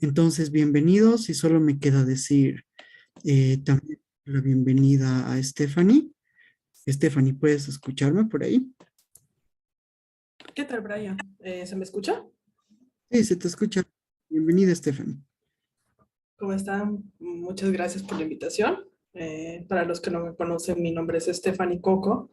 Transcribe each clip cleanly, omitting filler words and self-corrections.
Entonces, bienvenidos y solo me queda decir también la bienvenida a Stephanie. Stephanie, ¿puedes escucharme por ahí? ¿Qué tal, Brian? ¿Se me escucha? Sí, se te escucha. Bienvenida, Stephanie. ¿Cómo están? Muchas gracias por la invitación. Para los que no me conocen, mi nombre es Stephanie Coco.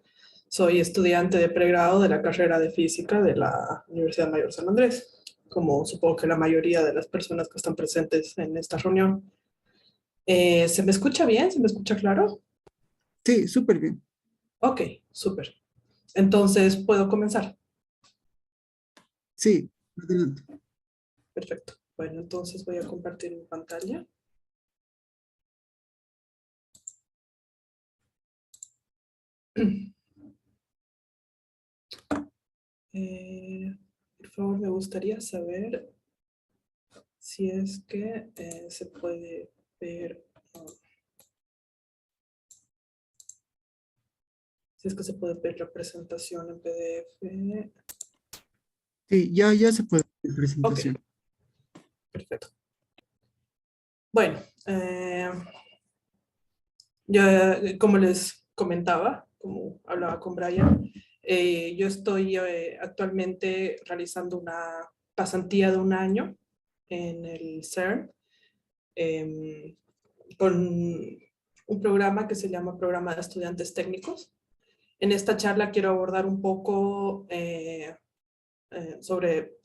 Soy estudiante de pregrado de la carrera de física de la Universidad Mayor San Andrés, como supongo que la mayoría de las personas que están presentes en esta reunión. ¿Se me escucha bien? ¿Se me escucha claro? Sí, súper bien. Ok, súper. Entonces, ¿puedo comenzar? Sí, adelante. Perfecto. Bueno, entonces voy a compartir mi pantalla. Por favor, me gustaría saber si es que se puede ver, si es que se puede ver la presentación en PDF. Sí, ya se puede ver la Ok, presentación. perfecto. Bueno, ya como les comentaba, como hablaba con Brian, yo estoy actualmente realizando una pasantía de un año en el CERN, em, con un programa que se llama Programa de Estudiantes Técnicos. En esta charla quiero abordar un poco sobre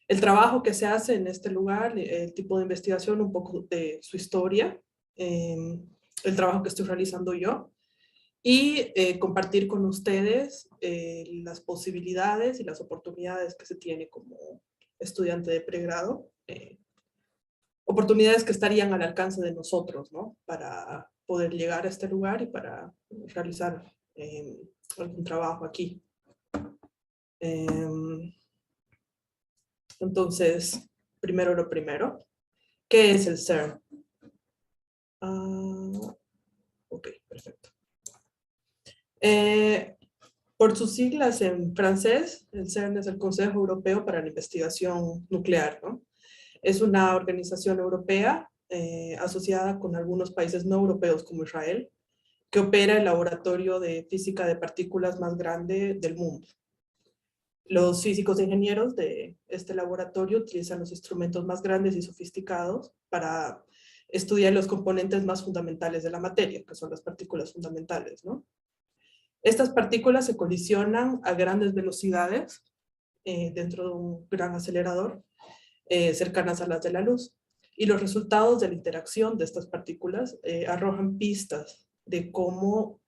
el trabajo que se hace en este lugar, el tipo de investigación, un poco de su historia, eh, el trabajo que estoy realizando yo y compartir con ustedes las posibilidades y las oportunidades que se tiene como estudiante de pregrado, oportunidades que estarían al alcance de nosotros, ¿no? Para poder llegar a este lugar y para realizar algún trabajo aquí. Entonces, primero lo primero, ¿qué es el CERN? Ok, perfecto. Eh, por sus siglas en francés, el CERN es el Consejo Europeo para la Investigación Nuclear, ¿no? Es una organización europea asociada con algunos países no europeos como Israel, que opera el laboratorio de física de partículas más grande del mundo. Los físicos e ingenieros de este laboratorio utilizan los instrumentos más grandes y sofisticados para estudiar los componentes más fundamentales de la materia, que son las partículas fundamentales, ¿no? Estas partículas se colisionan a grandes velocidades dentro de un gran acelerador, cercanas a las de la luz. Y los resultados de la interacción de estas partículas arrojan pistas de cómo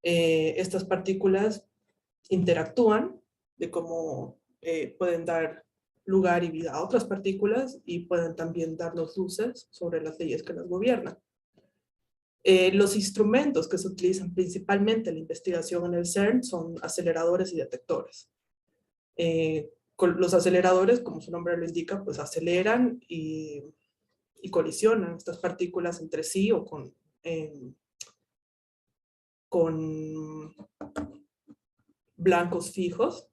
estas partículas interactúan, de cómo pueden dar lugar y vida a otras partículas y pueden también darnos luces sobre las leyes que las gobiernan. Los instrumentos que se utilizan principalmente en la investigación en el CERN son aceleradores y detectores. Con los aceleradores, como su nombre lo indica, pues aceleran y colisionan estas partículas entre sí o con blancos fijos,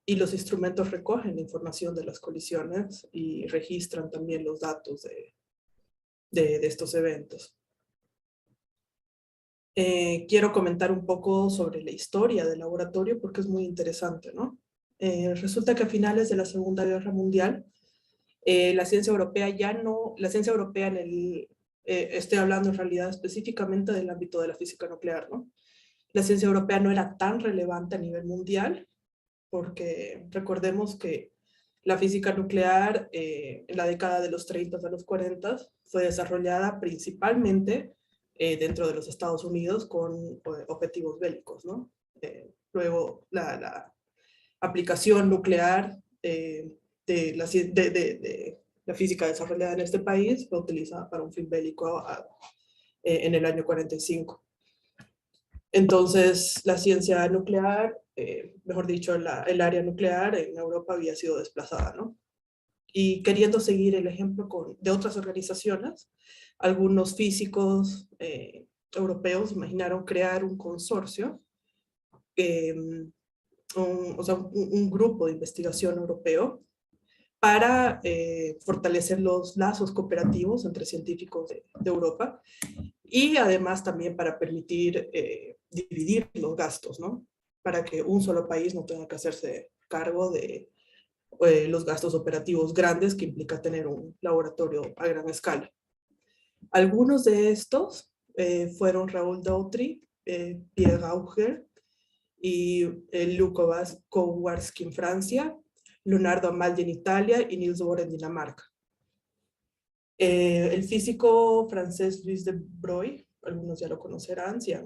y los instrumentos recogen la información de las colisiones y registran también los datos de estos eventos. Quiero comentar un poco sobre la historia del laboratorio porque es muy interesante, ¿no? Resulta que a finales de la Segunda Guerra Mundial, la ciencia europea ya no, la ciencia europea estoy hablando en realidad específicamente del ámbito de la física nuclear, ¿no? La ciencia europea no era tan relevante a nivel mundial porque recordemos que la física nuclear en la década de los 30 a los 40 fue desarrollada principalmente dentro de los Estados Unidos con objetivos bélicos, ¿no? Luego la aplicación nuclear de la física desarrollada en este país fue utilizada para un fin bélico en el año 45. Entonces, la ciencia nuclear, mejor dicho, el área nuclear en Europa había sido desplazada, ¿no? Y queriendo seguir el ejemplo de otras organizaciones, algunos físicos europeos imaginaron crear un consorcio, o sea, un grupo de investigación europeo para fortalecer los lazos cooperativos entre científicos de Europa y además también para permitir dividir los gastos, ¿no? Para que un solo país no tenga que hacerse cargo de los gastos operativos grandes que implica tener un laboratorio a gran escala. Algunos de estos fueron Raoul Dautry, Pierre Auger y Luc Kowarski en Francia, Leonardo Amaldi en Italia y Niels Bohr en Dinamarca. El físico francés Louis de Broglie, algunos ya lo conocerán si han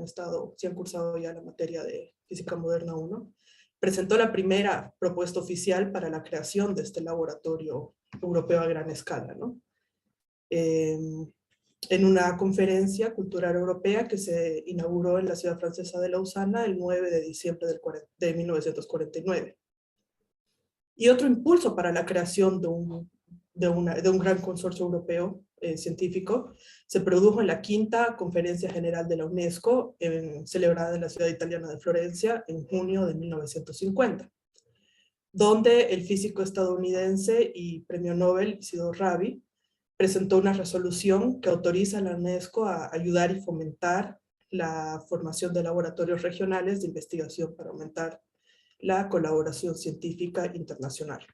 cursado ya la materia de Física Moderna 1, presentó la primera propuesta oficial para la creación de este laboratorio europeo a gran escala, ¿no? En una conferencia cultural europea que se inauguró en la ciudad francesa de Lausana el 9 de diciembre de 1949. Y otro impulso para la creación de un gran consorcio europeo científico se produjo en la quinta Conferencia General de la UNESCO, celebrada en la ciudad italiana de Florencia en junio de 1950, donde el físico estadounidense y premio Nobel Isidro Rabi presentó una resolución que autoriza a la UNESCO a ayudar y fomentar la formación de laboratorios regionales de investigación para aumentar la colaboración científica internacional.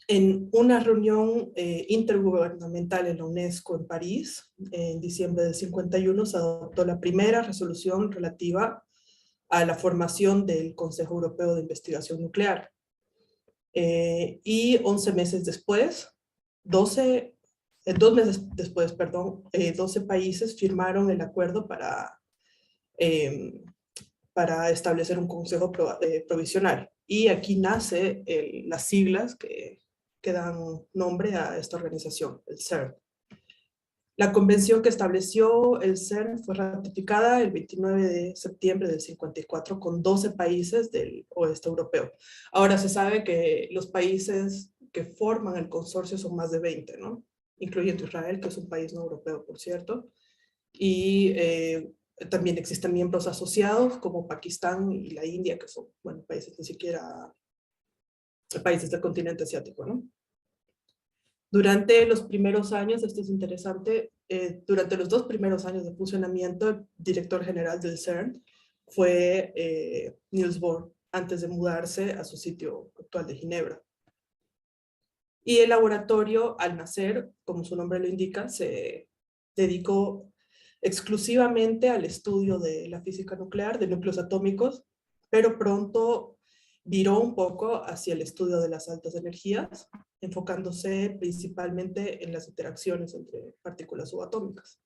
En una reunión intergubernamental en la UNESCO en París, en diciembre del 51, se adoptó la primera resolución relativa a la formación del Consejo Europeo de Investigación Nuclear. Y 11 meses después, 2 meses después, 12 países firmaron el acuerdo para establecer un consejo provisional. Y aquí nace las siglas que dan nombre a esta organización, el CERN. La convención que estableció el CERN fue ratificada el 29 de septiembre del 54 con 12 países del oeste europeo. Ahora se sabe que los países que forman el consorcio son más de 20, ¿no? Incluyendo Israel, que es un país no europeo, por cierto. Y también existen miembros asociados como Pakistán y la India, que son, bueno, países ni siquiera países del continente asiático, ¿no? Durante los primeros años, esto es interesante, durante los 2 primeros años de funcionamiento, el director general del CERN fue Niels Bohr, antes de mudarse a su sitio actual de Ginebra. Y el laboratorio, al nacer, como su nombre lo indica, se dedicó exclusivamente al estudio de la física nuclear, de núcleos atómicos, pero pronto viró un poco hacia el estudio de las altas energías, enfocándose principalmente en las interacciones entre partículas subatómicas.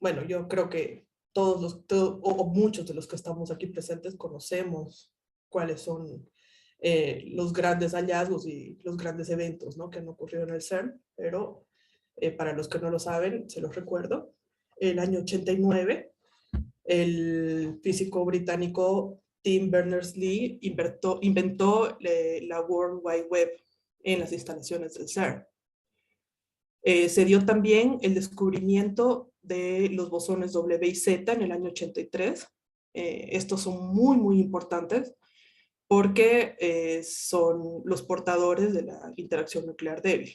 Bueno, yo creo que o muchos de los que estamos aquí presentes conocemos cuáles son los grandes hallazgos y los grandes eventos, ¿no?, que han ocurrido en el CERN, pero para los que no lo saben, se los recuerdo. El año 89, el físico británico Tim Berners-Lee inventó la World Wide Web en las instalaciones del CERN. Se dio también el descubrimiento de los bosones W y Z en el año 83. Estos son muy, muy importantes porque son los portadores de la interacción nuclear débil.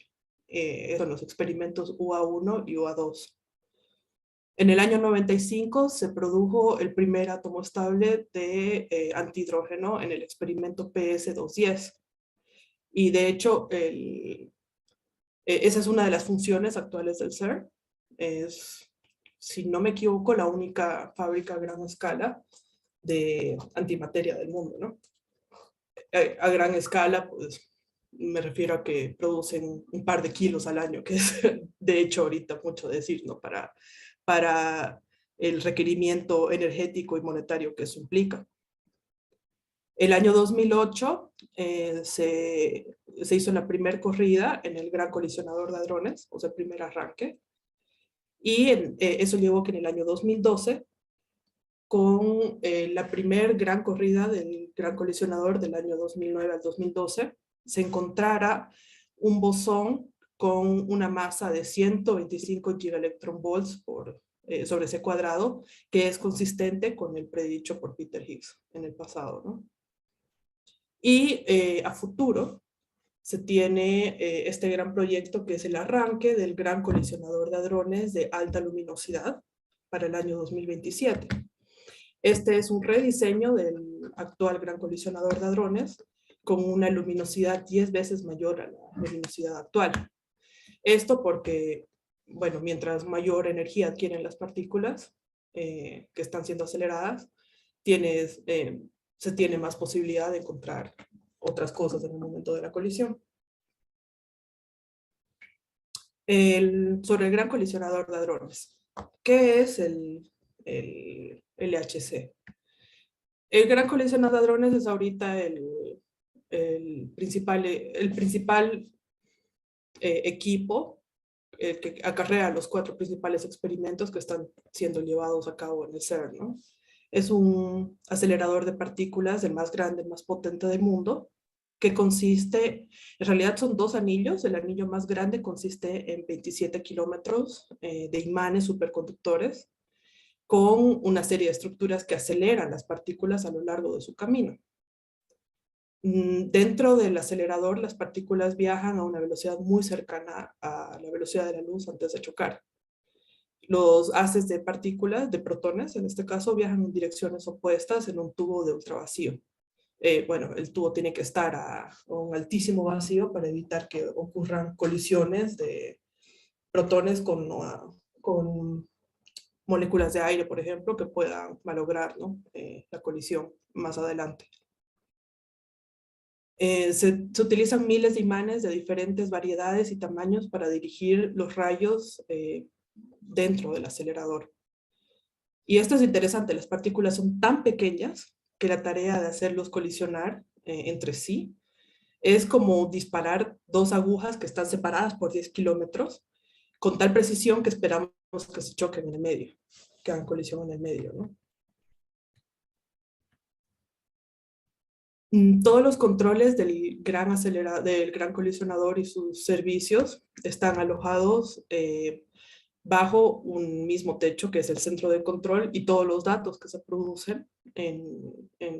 Son los experimentos UA1 y UA2. En el año 95 se produjo el primer átomo estable de antihidrógeno en el experimento PS210. Y de hecho, esa es una de las funciones actuales del CERN. Es, si no me equivoco, la única fábrica a gran escala de antimateria del mundo, ¿no? A gran escala, pues me refiero a que producen un par de kilos al año, que es de hecho ahorita mucho decir, ¿no?, para el requerimiento energético y monetario que eso implica. El año 2008 se hizo la primera corrida en el Gran Colisionador de Hadrones, o sea, el primer arranque, y eso llevó que en el año 2012, con la primera gran corrida del Gran Colisionador del año 2009 al 2012, se encontrara un bosón con una masa de 125 gigaelectronvolts por sobre ese cuadrado, que es consistente con el predicho por Peter Higgs en el pasado, ¿no? Y a futuro se tiene este gran proyecto que es el arranque del Gran Colisionador de Hadrones de alta luminosidad para el año 2027. Este es un rediseño del actual Gran Colisionador de Hadrones con una luminosidad 10 veces mayor a la luminosidad actual. Esto porque, bueno, mientras mayor energía adquieren las partículas que están siendo aceleradas, se tiene más posibilidad de encontrar otras cosas en el momento de la colisión. Sobre el Gran Colisionador de Hadrones. ¿Qué es el LHC? El Gran Colisionador de Hadrones es ahorita el principal equipo que acarrea los 4 principales experimentos que están siendo llevados a cabo en el CERN, ¿no? Es un acelerador de partículas, el más grande, el más potente del mundo, que consiste, en realidad son 2 anillos. El anillo más grande consiste en 27 kilómetros de imanes superconductores con una serie de estructuras que aceleran las partículas a lo largo de su camino. Dentro del acelerador, las partículas viajan a una velocidad muy cercana a la velocidad de la luz antes de chocar. Los haces de partículas, de protones, en este caso, viajan en direcciones opuestas en un tubo de ultravacío. Bueno, el tubo tiene que estar a un altísimo vacío para evitar que ocurran colisiones de protones con moléculas de aire, por ejemplo, que puedan malograr, ¿no? La colisión más adelante. Se utilizan miles de imanes de diferentes variedades y tamaños para dirigir los rayos dentro del acelerador. Y esto es interesante, las partículas son tan pequeñas que la tarea de hacerlos colisionar entre sí es como disparar 2 agujas que están separadas por 10 kilómetros con tal precisión que esperamos que se choquen en el medio, que hagan colisión en el medio, ¿no? Todos los controles del gran colisionador y sus servicios están alojados bajo un mismo techo, que es el centro de control, y todos los datos que se producen en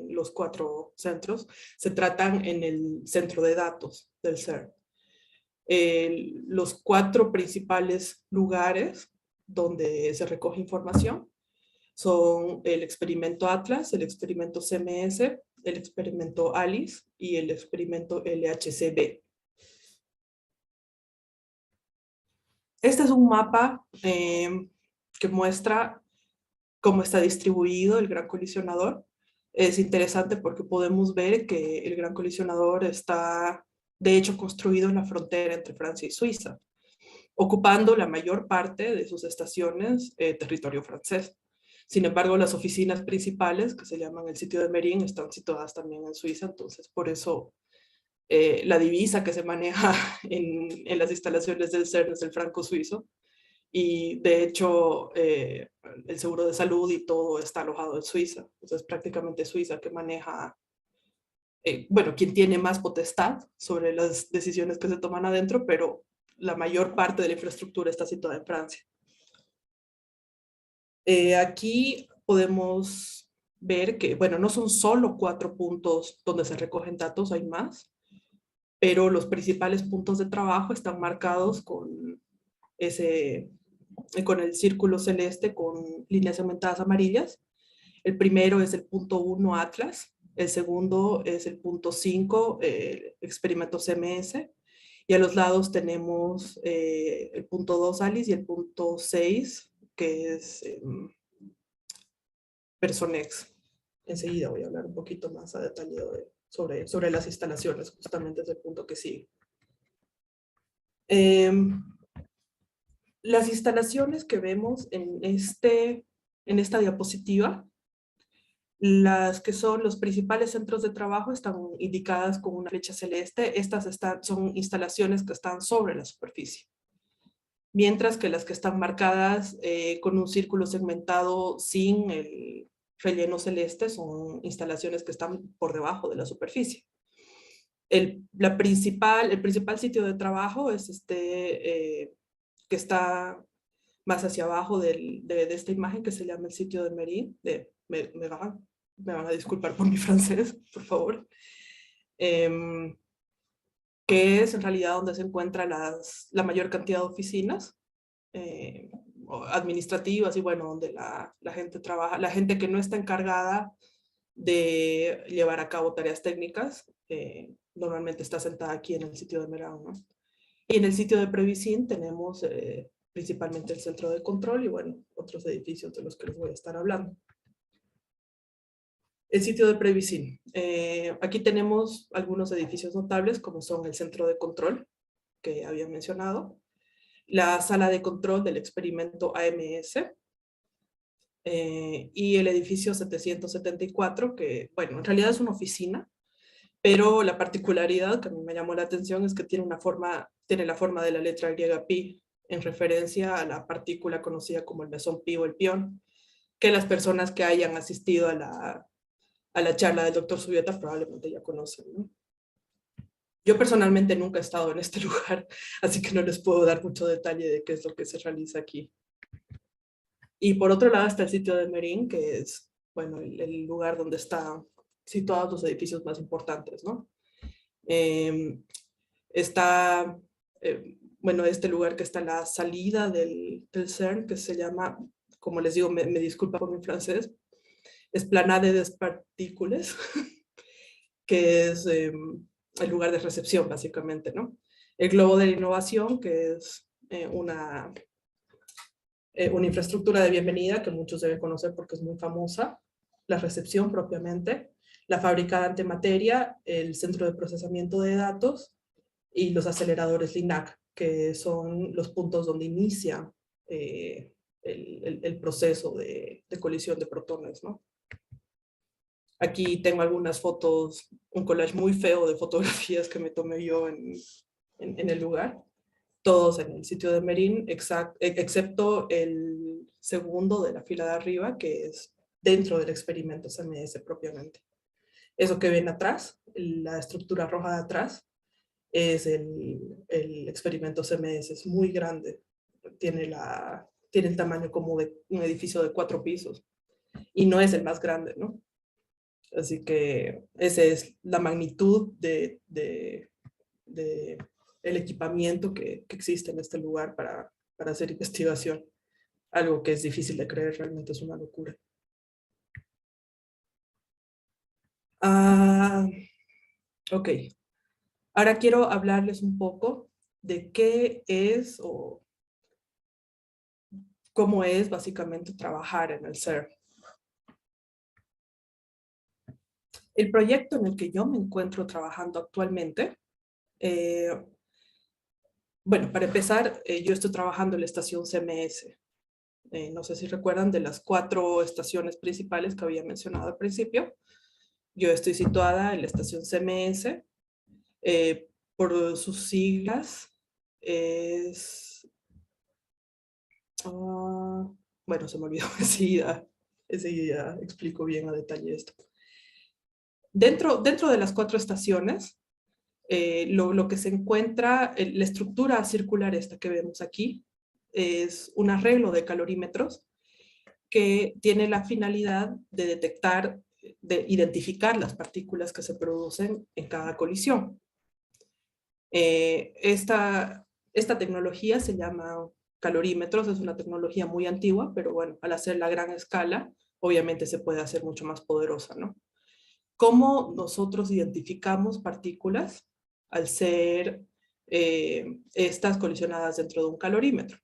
los 4 centros se tratan en el centro de datos del CERN. Los 4 principales lugares donde se recoge información son el experimento Atlas, el experimento CMS, el experimento ALICE y el experimento LHCb. Este es un mapa que muestra cómo está distribuido el gran colisionador. Es interesante porque podemos ver que el gran colisionador está, de hecho, construido en la frontera entre Francia y Suiza, ocupando la mayor parte de sus estaciones territorio francés. Sin embargo, las oficinas principales, que se llaman el sitio de Merín, están situadas también en Suiza, entonces por eso la divisa que se maneja en las instalaciones del CERN es el franco suizo, y de hecho el seguro de salud y todo está alojado en Suiza. Entonces prácticamente Suiza que maneja, bueno, quien tiene más potestad sobre las decisiones que se toman adentro, pero la mayor parte de la infraestructura está situada en Francia. Aquí podemos ver que, bueno, no son solo 4 puntos donde se recogen datos, hay más, pero los principales puntos de trabajo están marcados con el círculo celeste con líneas segmentadas amarillas. El primero es el punto 1 Atlas, el segundo es el punto 5, experimento CMS, y a los lados tenemos el punto 2 ALICE y el punto 6, que es Personex. Enseguida voy a hablar un poquito más a detalle sobre las instalaciones, justamente es el punto que sigue. Las instalaciones que vemos en esta diapositiva, las que son los principales centros de trabajo están indicadas con una flecha celeste. Estas son instalaciones que están sobre la superficie. Mientras que las que están marcadas con un círculo segmentado sin el relleno celeste son instalaciones que están por debajo de la superficie. El principal sitio de trabajo es que está más hacia abajo de esta imagen que se llama el sitio de Merín, me van a disculpar por mi francés, por favor, que es en realidad donde se encuentra la mayor cantidad de oficinas administrativas y bueno, donde la gente trabaja, la gente que no está encargada de llevar a cabo tareas técnicas, normalmente está sentada aquí en el sitio de Merao, ¿no? Y en el sitio de Previsin tenemos principalmente el centro de control y bueno, otros edificios de los que les voy a estar hablando. El sitio de Previsin. Aquí tenemos algunos edificios notables como son el centro de control que había mencionado, la sala de control del experimento AMS, y el edificio 774, que, bueno, en realidad es una oficina, pero la particularidad que a mí me llamó la atención es que tiene la forma de la letra griega pi, en referencia a la partícula conocida como el mesón pi o el pión, que las personas que hayan asistido a la charla del doctor Subieta probablemente ya conocen, ¿no? Yo personalmente nunca he estado en este lugar, así que no les puedo dar mucho detalle de qué es lo que se realiza aquí. Y por otro lado está el sitio de Merín, que es, bueno, el lugar donde están situados los edificios más importantes, ¿no? Está, bueno, este lugar que está en la salida del CERN, que se llama, como les digo, me disculpa por mi francés, Esplanade des Particules, que es el lugar de recepción, básicamente, ¿no? El Globo de la Innovación, que es una infraestructura de bienvenida que muchos deben conocer porque es muy famosa, la recepción propiamente, la fábrica de antimateria, el centro de procesamiento de datos y los aceleradores LINAC, que son los puntos donde inicia el proceso de colisión de protones, ¿no? Aquí tengo algunas fotos, un collage muy feo de fotografías que me tomé yo en el lugar, todos en el sitio de Merín, excepto el segundo de la fila de arriba, que es dentro del experimento CMS propiamente. Eso que ven atrás, la estructura roja de atrás, es el experimento CMS, es muy grande, tiene el tamaño como de un edificio de 4 pisos, y no es el más grande, ¿no? Así que esa es la magnitud el equipamiento que existe en este lugar para hacer investigación. Algo que es difícil de creer, realmente es una locura. Ok. Ahora quiero hablarles un poco de qué es o cómo es básicamente trabajar en el CERN. El proyecto en el que yo me encuentro trabajando actualmente, bueno, para empezar, yo estoy trabajando en la estación CMS. No sé si recuerdan de las 4 estaciones principales que había mencionado al principio. Yo estoy situada en la estación CMS. Por sus siglas es... bueno, se me olvidó, enseguida explico bien a detalle esto. Dentro de las 4 estaciones, lo que se encuentra, la estructura circular esta que vemos aquí, es un arreglo de calorímetros que tiene la finalidad de detectar, de identificar las partículas que se producen en cada colisión. Esta tecnología se llama calorímetros, es una tecnología muy antigua, pero bueno, al hacerla a gran escala, obviamente se puede hacer mucho más poderosa, ¿no? ¿Cómo nosotros identificamos partículas al ser estas colisionadas dentro de un calorímetro?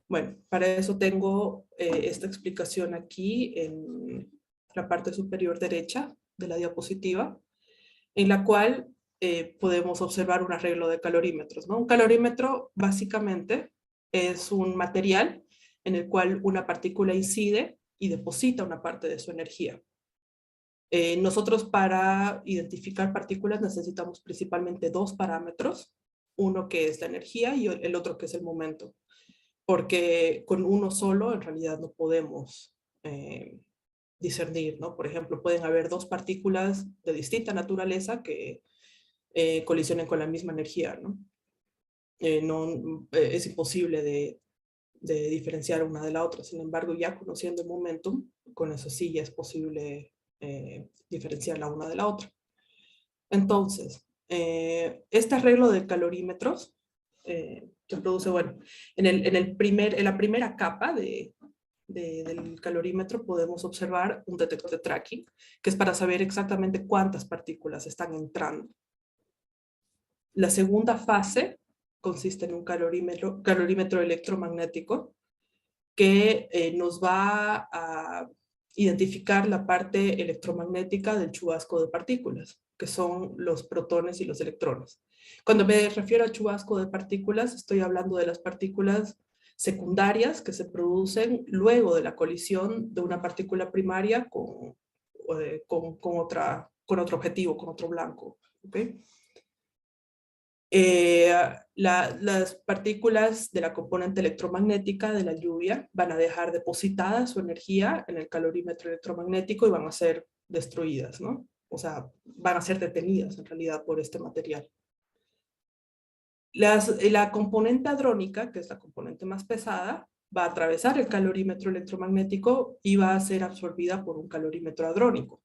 Bueno, para eso tengo esta explicación aquí en la parte superior derecha de la diapositiva, en la cual podemos observar un arreglo de calorímetros, ¿no? Un calorímetro básicamente es un material en el cual una partícula incide y deposita una parte de su energía. Nosotros para identificar partículas necesitamos principalmente 2 parámetros, uno que es la energía y el otro que es el momento, porque con uno solo en realidad no podemos discernir, ¿no? Por ejemplo, pueden haber 2 partículas de distinta naturaleza que colisionen con la misma energía, ¿no? Es imposible de diferenciar una de la otra. Sin embargo, ya conociendo el momentum, con eso sí ya es posible diferenciar la una de la otra. Entonces, este arreglo de calorímetros que produce, bueno, en la primera capa del calorímetro podemos observar un detector de tracking, que es para saber exactamente cuántas partículas están entrando. La segunda fase consiste en un calorímetro electromagnético que nos va a identificar la parte electromagnética del chubasco de partículas, que son los protones y los electrones. Cuando me refiero a chubasco de partículas, estoy hablando de las partículas secundarias que se producen luego de la colisión de una partícula primaria con otro objetivo, con otro blanco. ¿Okay? Las partículas de la componente electromagnética de la lluvia van a dejar depositada su energía en el calorímetro electromagnético y van a ser destruidas, ¿no? O sea, van a ser detenidas en realidad por este material. La componente hadrónica, que es la componente más pesada, va a atravesar el calorímetro electromagnético y va a ser absorbida por un calorímetro hadrónico.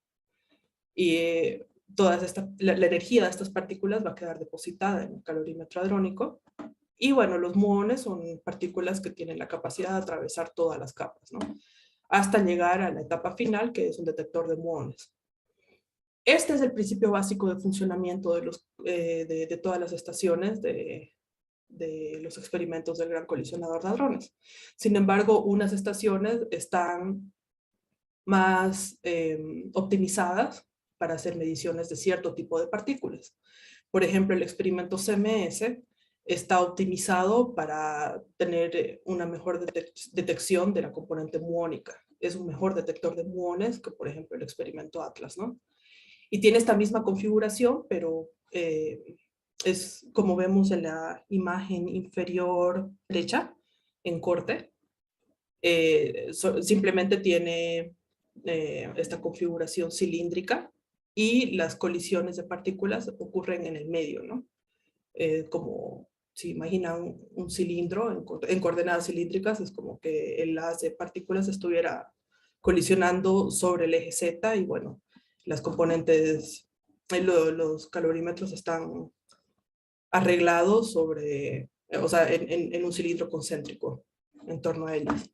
Y la energía de estas partículas va a quedar depositada en el calorímetro hadrónico. Y bueno, los muones son partículas que tienen la capacidad de atravesar todas las capas, ¿no? Hasta llegar a la etapa final, que es un detector de muones. Este es el principio básico de funcionamiento de todas las estaciones de los experimentos del Gran Colisionador de Hadrones. Sin embargo, unas estaciones están más optimizadas para hacer mediciones de cierto tipo de partículas. Por ejemplo, el experimento CMS está optimizado para tener una mejor detección de la componente muónica. Es un mejor detector de muones que, por ejemplo, el experimento Atlas, ¿no? Y tiene esta misma configuración, pero es como vemos en la imagen inferior derecha, en corte. Simplemente tiene esta configuración cilíndrica y las colisiones de partículas ocurren en el medio, ¿no? Como si imaginan un cilindro en coordenadas cilíndricas, es como que el haz de partículas estuviera colisionando sobre el eje Z y bueno, las componentes, los calorímetros están arreglados sobre, o sea, en un cilindro concéntrico en torno a ellos.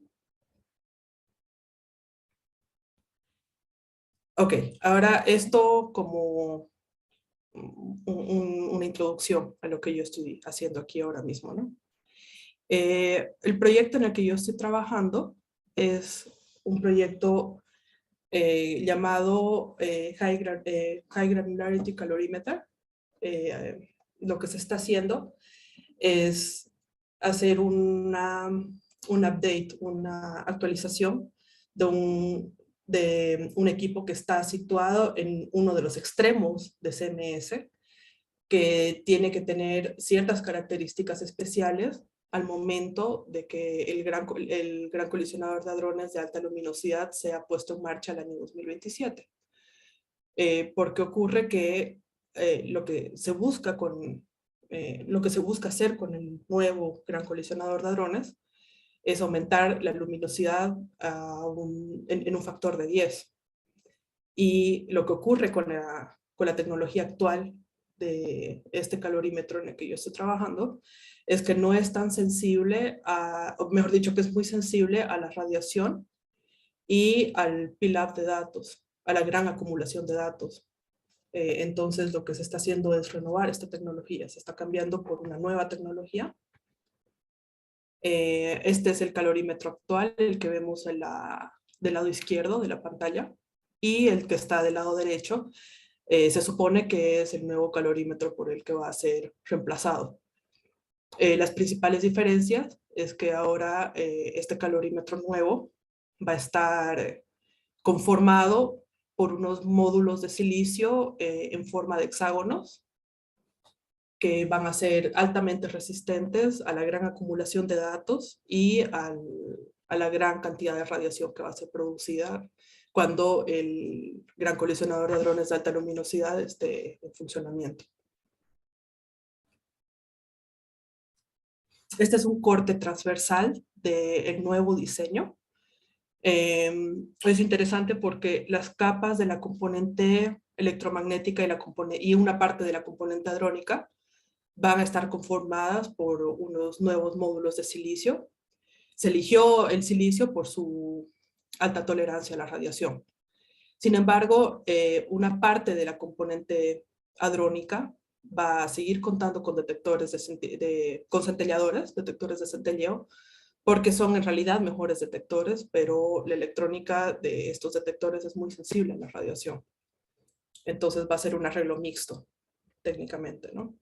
Ok, ahora esto como una introducción a lo que yo estoy haciendo aquí ahora mismo, ¿no? El proyecto en el que yo estoy trabajando es un proyecto llamado High Granularity Calorimeter. Lo que se está haciendo es hacer un update, una actualización de un equipo que está situado en uno de los extremos de CMS, que tiene que tener ciertas características especiales al momento de que el gran colisionador de hadrones de alta luminosidad sea puesto en marcha el año 2027. Porque ocurre que lo que se busca hacer con el nuevo gran colisionador de hadrones es aumentar la luminosidad en un factor de 10. Y lo que ocurre con la tecnología actual de este calorímetro en el que yo estoy trabajando es que no es tan sensible o mejor dicho, que es muy sensible a la radiación y al pile-up de datos, a la gran acumulación de datos. Entonces lo que se está haciendo es renovar esta tecnología, se está cambiando por una nueva tecnología. Este es el calorímetro actual, el que vemos del lado izquierdo de la pantalla, y el que está del lado derecho se supone que es el nuevo calorímetro por el que va a ser reemplazado. Las principales diferencias es que ahora este calorímetro nuevo va a estar conformado por unos módulos de silicio en forma de hexágonos que van a ser altamente resistentes a la gran acumulación de datos y a la gran cantidad de radiación que va a ser producida cuando el gran colisionador de hadrones de alta luminosidad esté en funcionamiento. Este es un corte transversal del nuevo diseño. Es interesante porque las capas de la componente electromagnética y una parte de la componente hadrónica van a estar conformadas por unos nuevos módulos de silicio. Se eligió el silicio por su alta tolerancia a la radiación. Sin embargo, una parte de la componente hadrónica va a seguir contando con detectores con centelladores, detectores de centelleo, porque son en realidad mejores detectores, pero la electrónica de estos detectores es muy sensible a la radiación. Entonces va a ser un arreglo mixto, técnicamente, ¿no?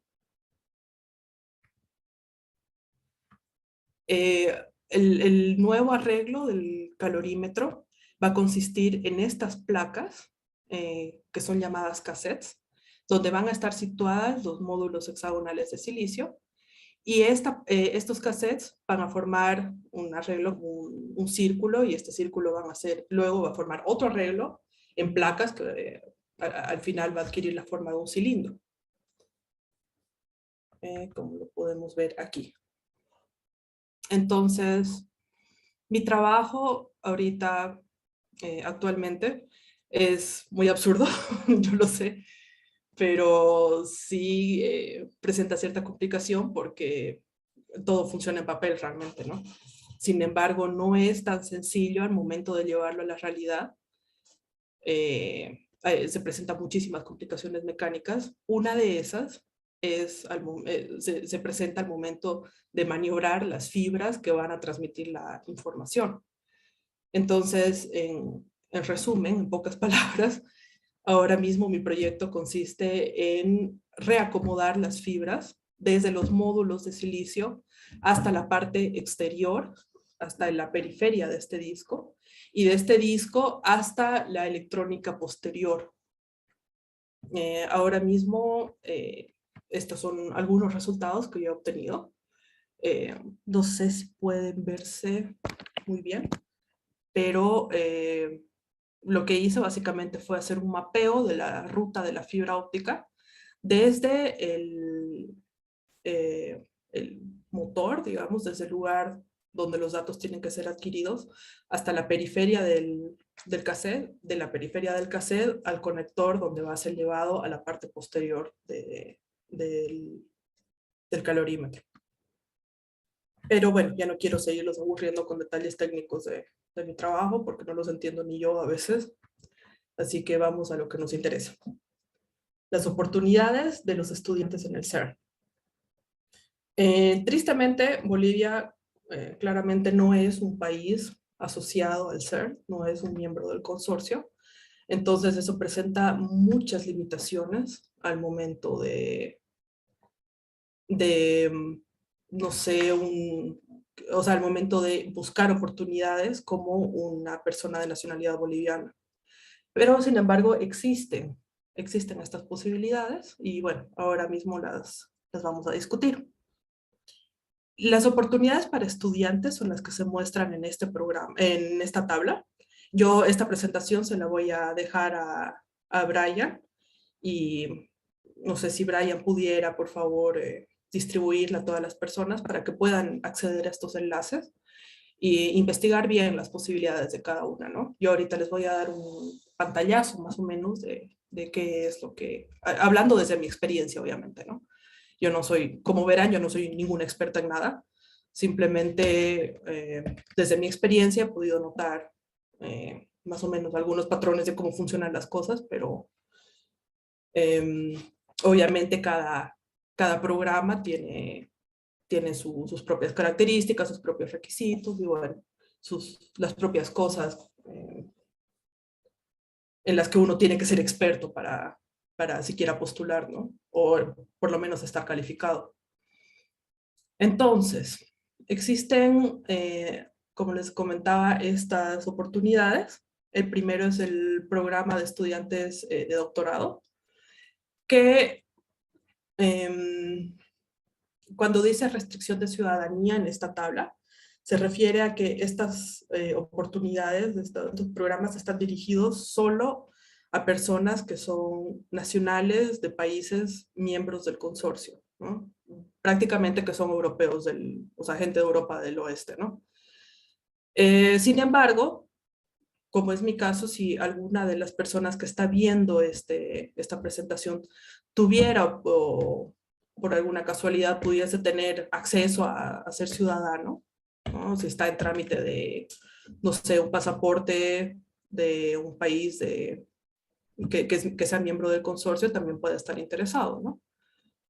El nuevo arreglo del calorímetro va a consistir en estas placas, que son llamadas cassettes, donde van a estar situadas los módulos hexagonales de silicio, y estos cassettes van a formar un arreglo, un círculo, y este círculo luego va a formar otro arreglo en placas que al final va a adquirir la forma de un cilindro, como lo podemos ver aquí. Entonces, mi trabajo ahorita, actualmente, es muy absurdo, yo lo sé, pero sí presenta cierta complicación porque todo funciona en papel realmente, ¿no? Sin embargo, no es tan sencillo al momento de llevarlo a la realidad. Se presentan muchísimas complicaciones mecánicas. Una de esas se presenta al momento de maniobrar las fibras que van a transmitir la información. Entonces, en resumen, en pocas palabras, ahora mismo mi proyecto consiste en reacomodar las fibras desde los módulos de silicio hasta la parte exterior, hasta la periferia de este disco, y de este disco hasta la electrónica posterior. Ahora mismo, estos son algunos resultados que yo he obtenido. No sé si pueden verse muy bien, pero lo que hice básicamente fue hacer un mapeo de la ruta de la fibra óptica desde el motor, digamos, desde el lugar donde los datos tienen que ser adquiridos, hasta la periferia del cassette, de la periferia del cassette al conector donde va a ser llevado a la parte posterior del calorímetro. Pero bueno, ya no quiero seguirlos aburriendo con detalles técnicos de mi trabajo porque no los entiendo ni yo a veces. Así que vamos a lo que nos interesa. Las oportunidades de los estudiantes en el CERN. Tristemente, Bolivia claramente no es un país asociado al CERN, no es un miembro del consorcio. Entonces eso presenta muchas limitaciones al momento no sé, o sea, al momento de buscar oportunidades como una persona de nacionalidad boliviana. Pero, sin embargo, existen estas posibilidades y, bueno, ahora mismo las vamos a discutir. Las oportunidades para estudiantes son las que se muestran en este programa, en esta tabla. Yo esta presentación se la voy a dejar a Brian y no sé si Brian pudiera, por favor, distribuirla a todas las personas para que puedan acceder a estos enlaces e investigar bien las posibilidades de cada una, ¿no? Yo ahorita les voy a dar un pantallazo más o menos de qué es lo que, hablando desde mi experiencia, obviamente, ¿no? Yo no soy, como verán, yo no soy ninguna experta en nada, simplemente desde mi experiencia he podido notar más o menos algunos patrones de cómo funcionan las cosas, pero obviamente cada programa tiene sus propias características, sus propios requisitos y bueno, las propias cosas en las que uno tiene que ser experto para siquiera postular, ¿no? O por lo menos estar calificado. Entonces, existen, como les comentaba, estas oportunidades. El primero es el programa de estudiantes de doctorado, que cuando dice restricción de ciudadanía en esta tabla, se refiere a que estas oportunidades, estos programas están dirigidos solo a personas que son nacionales de países miembros del consorcio, ¿no? Prácticamente que son europeos, o sea, gente de Europa del oeste, ¿no? Sin embargo, como es mi caso, si alguna de las personas que está viendo esta presentación tuviera o por alguna casualidad pudiese tener acceso a ser ciudadano, ¿no? Si está en trámite de, no sé, un pasaporte de un país que sea miembro del consorcio, también puede estar interesado, ¿no?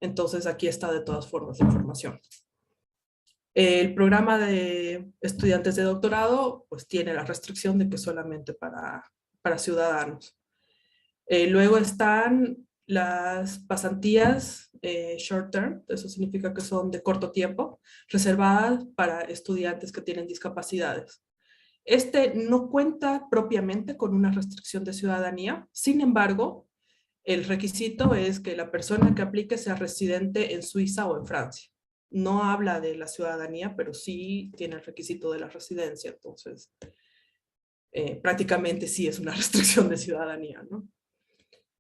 Entonces aquí está de todas formas la información. El programa de estudiantes de doctorado pues tiene la restricción de que solamente para ciudadanos. Luego están las pasantías short term, eso significa que son de corto tiempo, reservadas para estudiantes que tienen discapacidades. Este no cuenta propiamente con una restricción de ciudadanía, sin embargo, el requisito es que la persona que aplique sea residente en Suiza o en Francia. No habla de la ciudadanía, pero sí tiene el requisito de la residencia, entonces prácticamente sí es una restricción de ciudadanía, ¿no?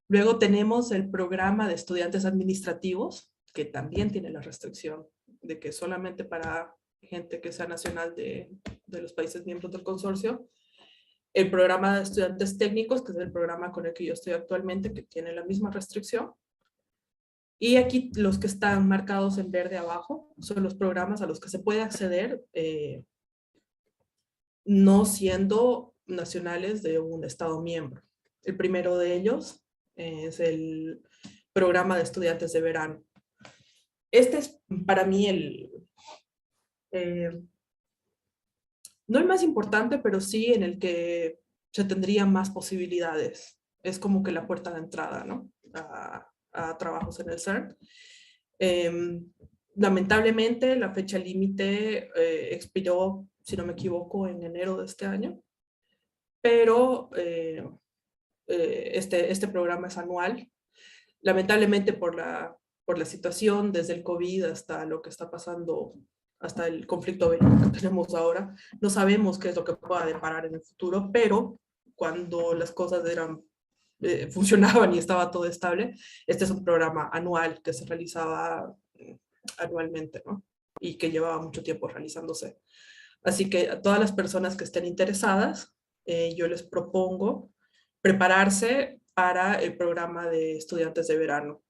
Luego tenemos el programa de estudiantes administrativos, que también tiene la restricción de que solamente para gente que sea nacional de los países miembros del consorcio. El programa de estudiantes técnicos, que es el programa con el que yo estoy actualmente, que tiene la misma restricción. Y aquí los que están marcados en verde abajo son los programas a los que se puede acceder no siendo nacionales de un Estado miembro. El primero de ellos es el programa de estudiantes de verano. Este es para mí no el más importante, pero sí en el que se tendrían más posibilidades. Es como que la puerta de entrada, ¿no? A trabajos en el CERN. Lamentablemente, la fecha límite expiró, si no me equivoco, en enero de este año, pero este programa es anual. Lamentablemente por la situación, desde el COVID hasta lo que está pasando, hasta el conflicto bélico que tenemos ahora, no sabemos qué es lo que pueda deparar en el futuro, pero cuando las cosas funcionaban y estaba todo estable, este es un programa anual que se realizaba anualmente, ¿no? Y que llevaba mucho tiempo realizándose. Así que a todas las personas que estén interesadas, yo les propongo prepararse para el programa de estudiantes de verano,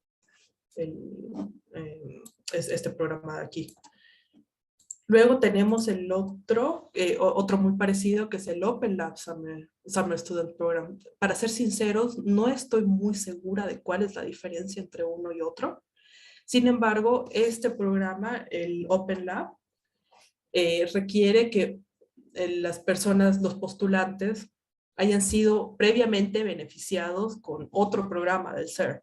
este programa de aquí. Luego tenemos el otro muy parecido, que es el Open Lab Summer Student Program. Para ser sinceros, no estoy muy segura de cuál es la diferencia entre uno y otro. Sin embargo, este programa, el Open Lab, requiere que las personas, los postulantes, hayan sido previamente beneficiados con otro programa del CERN.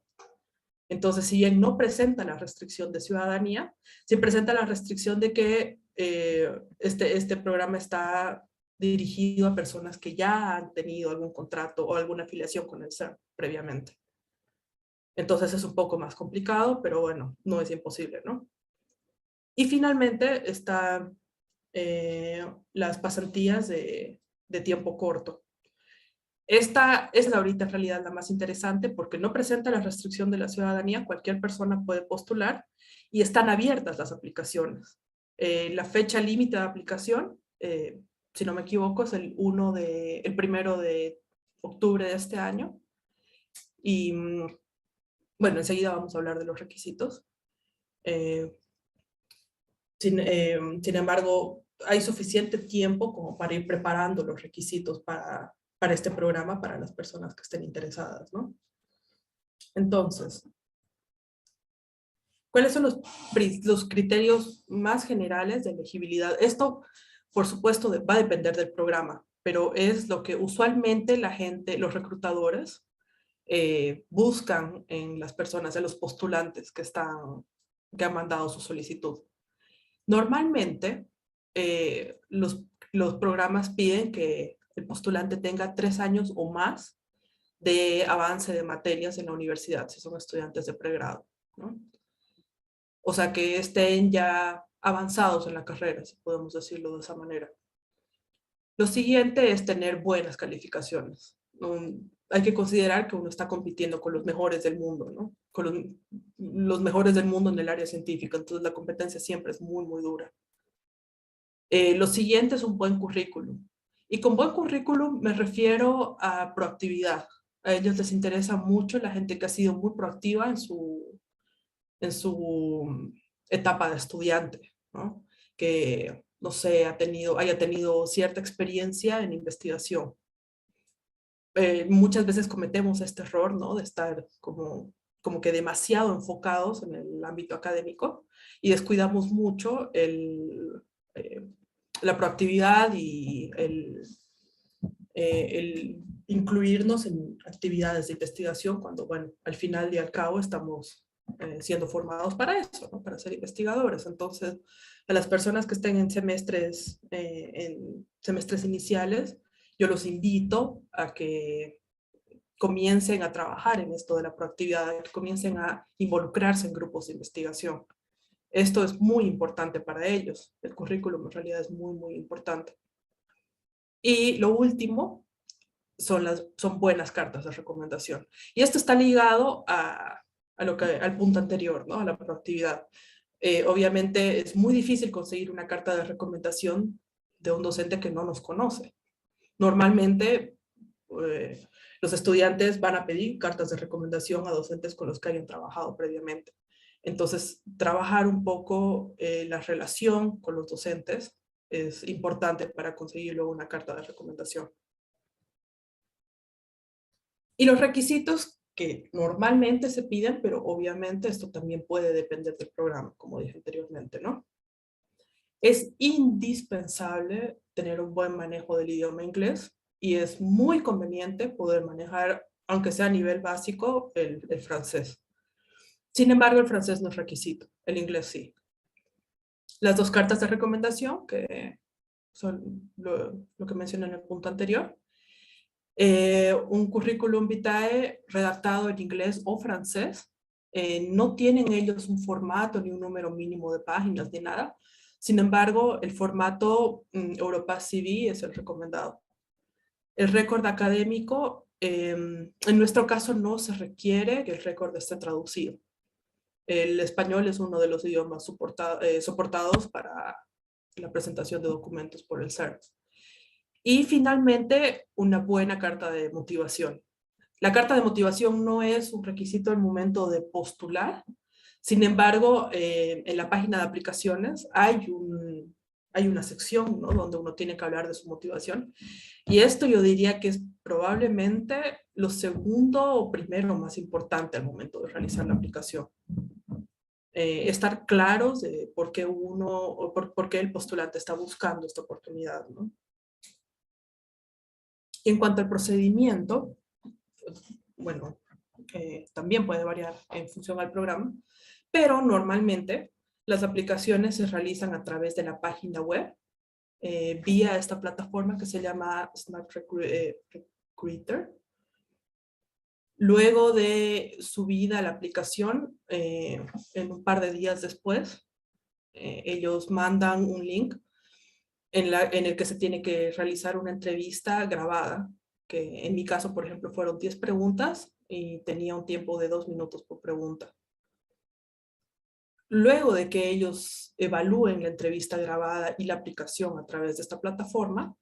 Entonces, si bien no presenta la restricción de ciudadanía, sí presenta la restricción de que este programa está dirigido a personas que ya han tenido algún contrato o alguna afiliación con el CERN previamente. Entonces es un poco más complicado, pero bueno, no es imposible, ¿no? Y finalmente están las pasantías de tiempo corto. Esta es ahorita en realidad la más interesante porque no presenta la restricción de la ciudadanía, cualquier persona puede postular y están abiertas las aplicaciones. La fecha límite de aplicación, si no me equivoco, es el 1 de octubre de este año. Y bueno, enseguida vamos a hablar de los requisitos. Sin embargo, hay suficiente tiempo como para ir preparando los requisitos para este programa para las personas que estén interesadas, ¿no? Entonces, ¿cuáles son los criterios más generales de elegibilidad? Esto, por supuesto, va a depender del programa, pero es lo que usualmente la gente, los reclutadores, buscan en las personas, en los postulantes que han mandado su solicitud. Normalmente, los programas piden que el postulante tenga 3 años o más de avance de materias en la universidad, si son estudiantes de pregrado, ¿no? O sea, que estén ya avanzados en la carrera, si podemos decirlo de esa manera. Lo siguiente es tener buenas calificaciones. Hay que considerar que uno está compitiendo con los mejores del mundo, ¿no? con los mejores del mundo en el área científica, entonces la competencia siempre es muy, muy dura. Lo siguiente es un buen currículum. Y con buen currículum me refiero a proactividad. A ellos les interesa mucho la gente que ha sido muy proactiva en su etapa de estudiante, ¿no? Que, no sé, haya tenido cierta experiencia en investigación. Muchas veces cometemos este error, ¿no? De estar como que demasiado enfocados en el ámbito académico y descuidamos mucho eh, la proactividad y el incluirnos en actividades de investigación cuando, bueno, al final y al cabo estamos siendo formados para eso, ¿no? Para ser investigadores. Entonces, a las personas que estén en semestres iniciales, yo los invito a que comiencen a trabajar en esto de la proactividad, que comiencen a involucrarse en grupos de investigación. Esto es muy importante para ellos. El currículum en realidad es muy, muy importante. Y lo último son buenas cartas de recomendación. Y esto está ligado al punto anterior, ¿no? A la proactividad. Obviamente es muy difícil conseguir una carta de recomendación de un docente que no nos conoce. Normalmente eh, los estudiantes van a pedir cartas de recomendación a docentes con los que hayan trabajado previamente. Entonces, trabajar un poco la relación con los docentes es importante para conseguir luego una carta de recomendación. Y los requisitos que normalmente se piden, pero obviamente esto también puede depender del programa, como dije anteriormente, ¿no? Es indispensable tener un buen manejo del idioma inglés y es muy conveniente poder manejar, aunque sea a nivel básico, el francés. Sin embargo, el francés no es requisito, el inglés sí. Las dos cartas de recomendación, que son lo que mencioné en el punto anterior, un currículum vitae redactado en inglés o francés. No tienen ellos un formato ni un número mínimo de páginas ni nada. Sin embargo, el formato Europass CV es el recomendado. El récord académico, en nuestro caso no se requiere que el récord esté traducido. El español es uno de los idiomas soportados para la presentación de documentos por el CERN. Y finalmente, una buena carta de motivación. La carta de motivación no es un requisito al momento de postular. Sin embargo, en la página de aplicaciones hay una sección, ¿no? Donde uno tiene que hablar de su motivación. Y esto yo diría que es probablemente lo segundo o primero más importante al momento de realizar la aplicación. Estar claros de por qué por qué el postulante está buscando esta oportunidad, ¿no? Y en cuanto al procedimiento, bueno, también puede variar en función al programa, pero normalmente las aplicaciones se realizan a través de la página web, vía esta plataforma que se llama Smart Recruiter. Luego de subida a la aplicación, en un par de días después, ellos mandan un link en el que se tiene que realizar una entrevista grabada, que en mi caso, por ejemplo, fueron 10 preguntas y tenía un tiempo de 2 minutos por pregunta. Luego de que ellos evalúen la entrevista grabada y la aplicación a través de esta plataforma,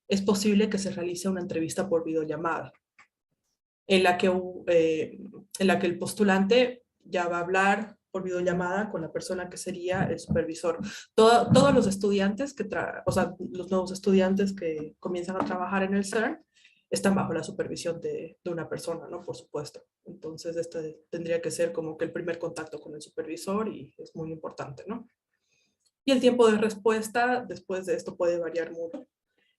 es posible que se realice una entrevista por videollamada, en la que el postulante ya va a hablar por videollamada con la persona que sería el supervisor. Todos los estudiantes o sea, los nuevos estudiantes que comienzan a trabajar en el CERN están bajo la supervisión de una persona, ¿no? Por supuesto. Entonces, este tendría que ser como que el primer contacto con el supervisor y es muy importante, ¿no? Y el tiempo de respuesta después de esto puede variar mucho.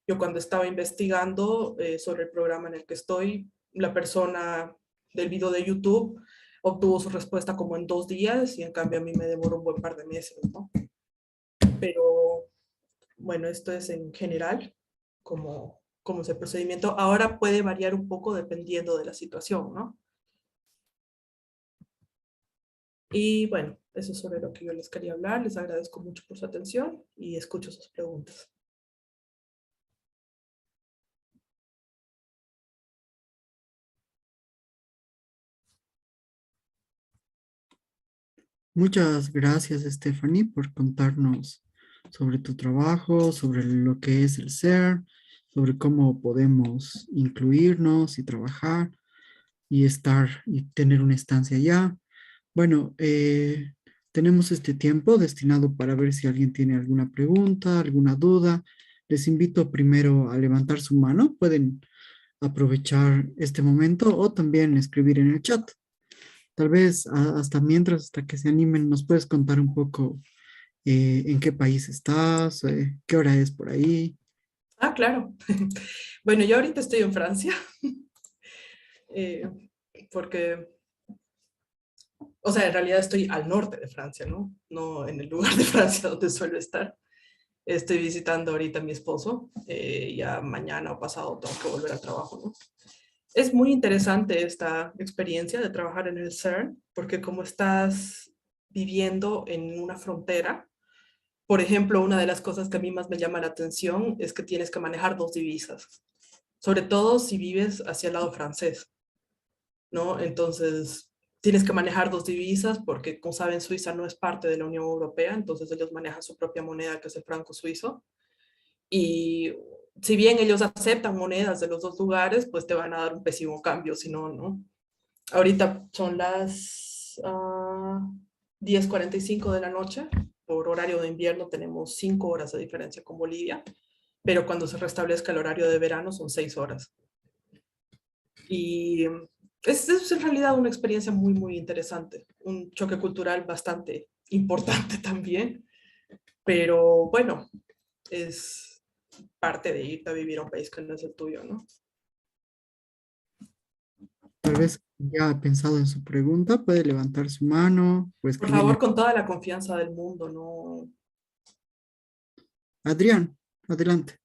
Yo cuando estaba investigando sobre el programa en el que estoy, la persona del video de YouTube obtuvo su respuesta como en 2 días y en cambio a mí me demoró un buen par de meses, ¿no? Pero bueno, esto es en general como es el procedimiento. Ahora puede variar un poco dependiendo de la situación, ¿no? Y bueno, eso es sobre lo que yo les quería hablar. Les agradezco mucho por su atención y escucho sus preguntas. Muchas gracias, Stephanie, por contarnos sobre tu trabajo, sobre lo que es el ser, sobre cómo podemos incluirnos y trabajar y estar y tener una estancia allá. Bueno, tenemos este tiempo destinado para ver si alguien tiene alguna pregunta, alguna duda. Les invito primero a levantar su mano. Pueden aprovechar este momento o también escribir en el chat. Tal vez hasta mientras, hasta que se animen, nos puedes contar un poco en qué país estás, qué hora es por ahí. Ah, claro. Bueno, yo ahorita estoy en Francia, eh, porque, o sea, en realidad estoy al norte de Francia, ¿no? No en el lugar de Francia donde suelo estar. Estoy visitando ahorita a mi esposo, ya mañana o pasado tengo que volver al trabajo, ¿no? Es muy interesante esta experiencia de trabajar en el CERN, porque como estás viviendo en una frontera, por ejemplo, una de las cosas que a mí más me llama la atención es que tienes que manejar dos divisas, sobre todo si vives hacia el lado francés, ¿no? Entonces, tienes que manejar dos divisas porque, como saben, Suiza no es parte de la Unión Europea, entonces ellos manejan su propia moneda, que es el franco suizo. Y si bien ellos aceptan monedas de los dos lugares, pues te van a dar un pésimo cambio, si no, ¿no? Ahorita son las 10:45 de la noche. Por horario de invierno tenemos 5 horas de diferencia con Bolivia, pero cuando se restablezca el horario de verano son 6 horas. Y es en realidad una experiencia muy, muy interesante, un choque cultural bastante importante también, pero bueno, es parte de irte a vivir a un país que no es el tuyo, ¿no? Tal vez ya ha pensado en su pregunta, puede levantar su mano o Por escribirle. favor, con toda la confianza del mundo, no. Adrián, adelante.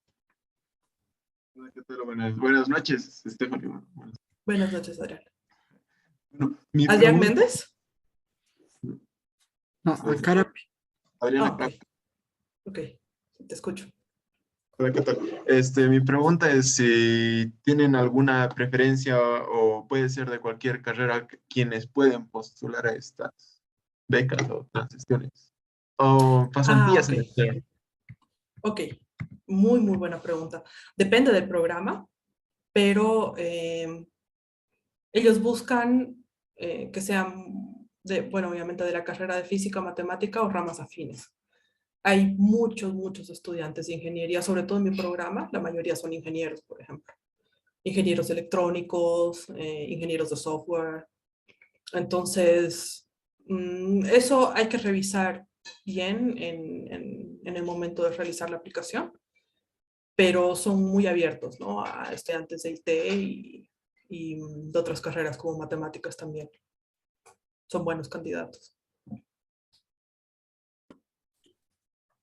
Hola, ¿qué tal? Buenas noches, Estefany. Buenas noches, Adrián. Bueno, mi ¿Adrián pregunta, Méndez? No, a Carapi. Adriana Ah, ok, Cap- ok, te escucho. hola, ¿qué tal? Mi pregunta es si tienen alguna preferencia o puede ser de cualquier carrera quienes pueden postular a estas becas o transiciones o Ah, pasantías ok, en el CERN. ok. Muy, muy buena pregunta. Depende del programa, pero ellos buscan que sean, bueno, obviamente de la carrera de física, matemática o ramas afines. Hay muchos, muchos estudiantes de ingeniería, sobre todo en mi programa, la mayoría son ingenieros, por ejemplo. Ingenieros electrónicos, ingenieros de software. Entonces, eso hay que revisar bien en el momento de realizar la aplicación, pero son muy abiertos, ¿no? A estudiantes de IT y de otras carreras como matemáticas también. Son buenos candidatos.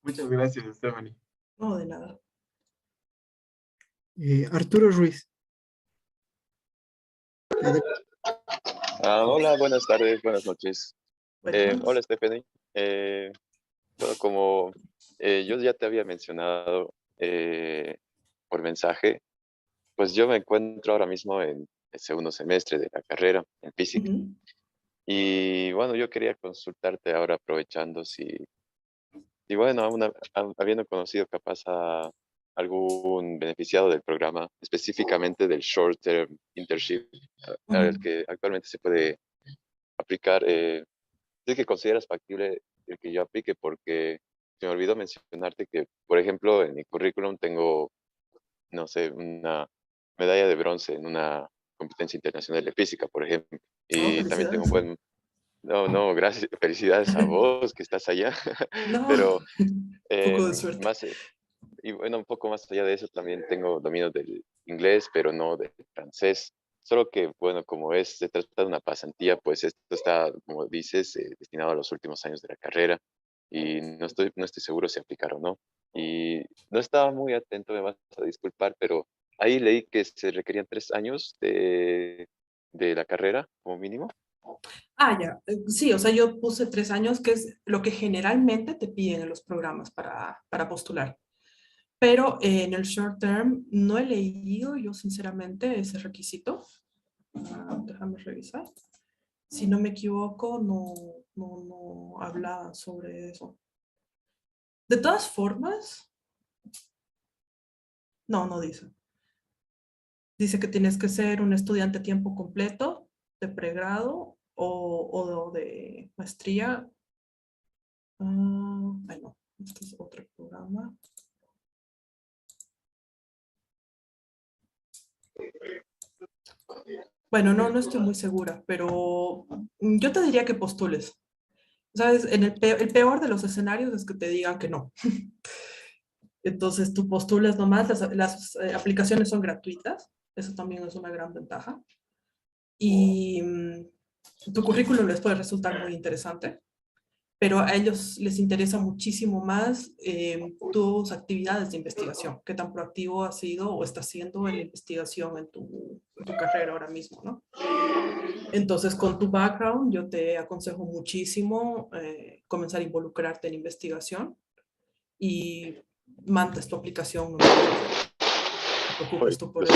Muchas gracias, Estefany. No, de nada. Arturo Ruiz. Adelante. Hola, buenas tardes, buenas noches. Hola, Buenas. Stephanie. Bueno, como yo ya te había mencionado por mensaje, pues yo me encuentro ahora mismo en el segundo semestre de la carrera en física. Ujú. Y bueno, yo quería consultarte ahora aprovechando si bueno, habiendo conocido capaz a algún beneficiado del programa, específicamente del Short Term Internship, al Ujú. que actualmente se puede aplicar. ¿Sí que consideras factible el que yo aplique? Porque se me olvidó mencionarte que, por ejemplo, en mi currículum tengo, no sé, una medalla de bronce en una competencia internacional de física, por ejemplo. Oh, Y también tengo un felicidades. buen... No, no, gracias, felicidades a vos que estás allá. No, Pero poco de suerte. más, y bueno, un poco más allá de eso, también tengo dominio del inglés, pero no del francés. Solo que, bueno, como se trata de una pasantía, pues esto está, como dices, destinado a los últimos años de la carrera y no estoy seguro si aplicar o no. Y no estaba muy atento, me vas a disculpar, pero ahí leí que se requerían 3 años de la carrera como mínimo. Ah, ya. Sí, o sea, yo puse 3 años, que es lo que generalmente te piden en los programas para postular. Pero en el short term no he leído yo sinceramente ese requisito. Déjame revisar. Si no me equivoco, no, no habla sobre eso. De todas formas, no dice. Dice que tienes que ser un estudiante a tiempo completo de pregrado o de maestría. Bueno, este es otro programa. Bueno, no estoy muy segura, pero yo te diría que postules. ¿Sabes? El peor de los escenarios es que te digan que no. Entonces tú postulas nomás, las aplicaciones son gratuitas, eso también es una gran ventaja. Y tu currículum les puede resultar muy interesante, pero a ellos les interesa muchísimo más tus actividades de investigación, qué tan proactivo has sido o estás siendo en la investigación en tu carrera ahora mismo, ¿no? Entonces, con tu background, yo te aconsejo muchísimo comenzar a involucrarte en investigación y mandes tu aplicación, no te preocupes tú por eso.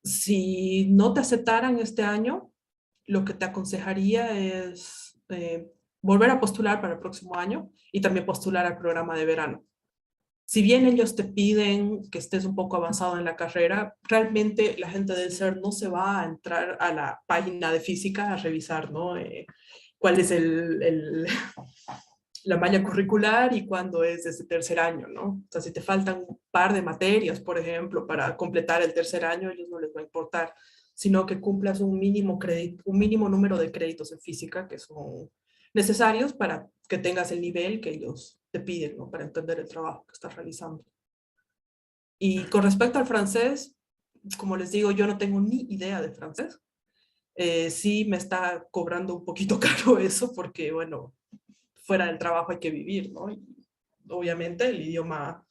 Si no te aceptaran este año, lo que te aconsejaría es volver a postular para el próximo año y también postular al programa de verano. Si bien ellos te piden que estés un poco avanzado en la carrera, realmente la gente del CERN no se va a entrar a la página de física a revisar, ¿no? Cuál es la malla curricular y cuándo es ese tercer año, ¿no? O sea, si te faltan un par de materias, por ejemplo, para completar el tercer año, a ellos no les va a importar, sino que cumplas un mínimo número de créditos en física que son necesarios para que tengas el nivel que ellos te piden, ¿no? Para entender el trabajo que estás realizando. Y con respecto al francés, como les digo, yo no tengo ni idea de francés. Sí me está cobrando un poquito caro eso porque, bueno, fuera del trabajo hay que vivir, ¿no? Y obviamente el idioma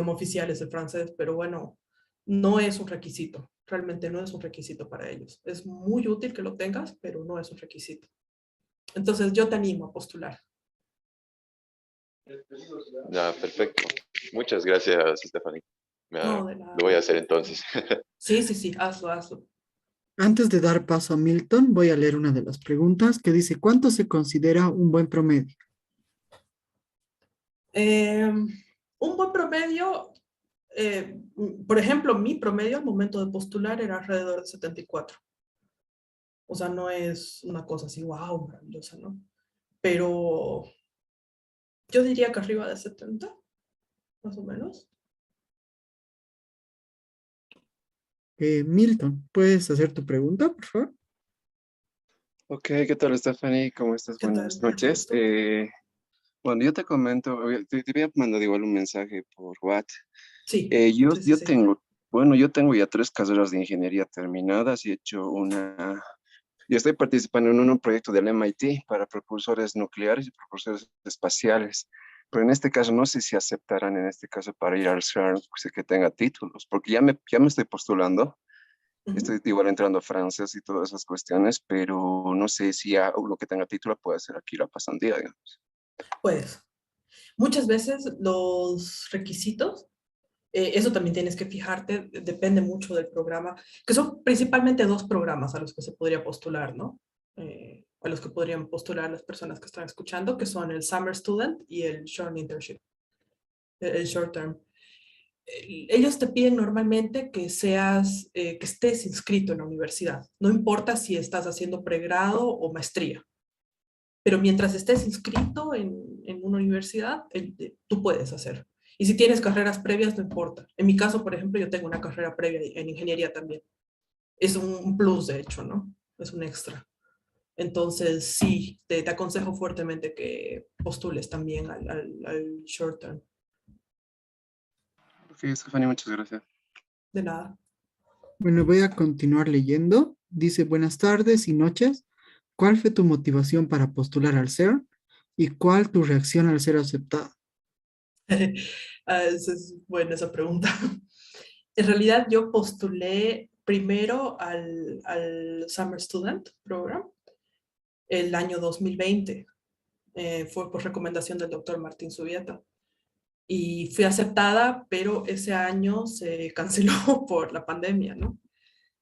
oficial es el francés, pero bueno, no es un requisito. Realmente no es un requisito para ellos. Es muy útil que lo tengas, pero no es un requisito. Entonces yo te animo a postular. Ya, perfecto. Muchas gracias, Stephanie. No, de nada. Lo voy a hacer entonces. Sí, hazlo. Antes de dar paso a Milton, voy a leer una de las preguntas que dice, ¿cuánto se considera un buen promedio? Un buen promedio, por ejemplo, mi promedio al momento de postular era alrededor de 74. O sea, no es una cosa así, wow, maravillosa, ¿no? Pero yo diría que arriba de 70, más o menos. Milton, ¿puedes hacer tu pregunta, por favor? Ok, ¿qué tal, Stephanie? ¿Cómo estás? ¿Qué Buenas tal? Mucho noches. gusto. Bueno, yo te comento, te había mandado igual un mensaje por WhatsApp. Sí, Yo sí. yo tengo ya 3 carreras de ingeniería terminadas y he hecho yo estoy participando en un proyecto del MIT para propulsores nucleares y propulsores espaciales. Pero en este caso, no sé si aceptarán en este caso para ir al CERN, pues, que tenga títulos, porque ya me estoy postulando. Estoy igual entrando a francés y todas esas cuestiones, pero no sé si ya lo que tenga título puede hacer aquí la pasantía, digamos. Pues, muchas veces los requisitos, eso también tienes que fijarte, depende mucho del programa, que son principalmente dos programas a los que se podría postular, ¿no? A los que podrían postular las personas que están escuchando, que son el Summer Student y el Short Internship, el Short Term. Ellos te piden normalmente que que estés inscrito en la universidad. No importa si estás haciendo pregrado o maestría, pero mientras estés inscrito en una universidad, tú puedes hacer. Y si tienes carreras previas, no importa. En mi caso, por ejemplo, yo tengo una carrera previa en ingeniería también. Es un plus, de hecho, ¿no? Es un extra. Entonces, sí, te aconsejo fuertemente que postules también al short term. Ok, Stephanie, muchas gracias. De nada. Bueno, voy a continuar leyendo. Dice, buenas tardes y noches. ¿Cuál fue tu motivación para postular al CERN? ¿Y cuál tu reacción al ser aceptada? Es buena esa pregunta. En realidad yo postulé primero al Summer Student Program el año 2020. Fue por recomendación del doctor Martín Subieta. Y fui aceptada, pero ese año se canceló por la pandemia, ¿no?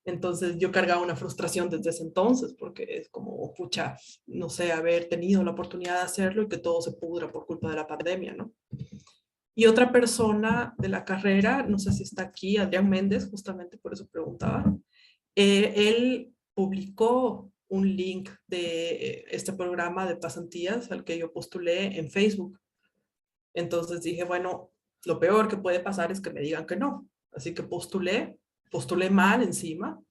Entonces yo cargaba una frustración desde ese entonces, porque es como, pucha, no sé, haber tenido la oportunidad de hacerlo y que todo se pudra por culpa de la pandemia, ¿no? Y otra persona de la carrera, no sé si está aquí, Adrián Méndez, justamente por eso preguntaba, él publicó un link de este programa de pasantías al que yo postulé en Facebook. Entonces dije, bueno, lo peor que puede pasar es que me digan que no. Así que postulé mal encima.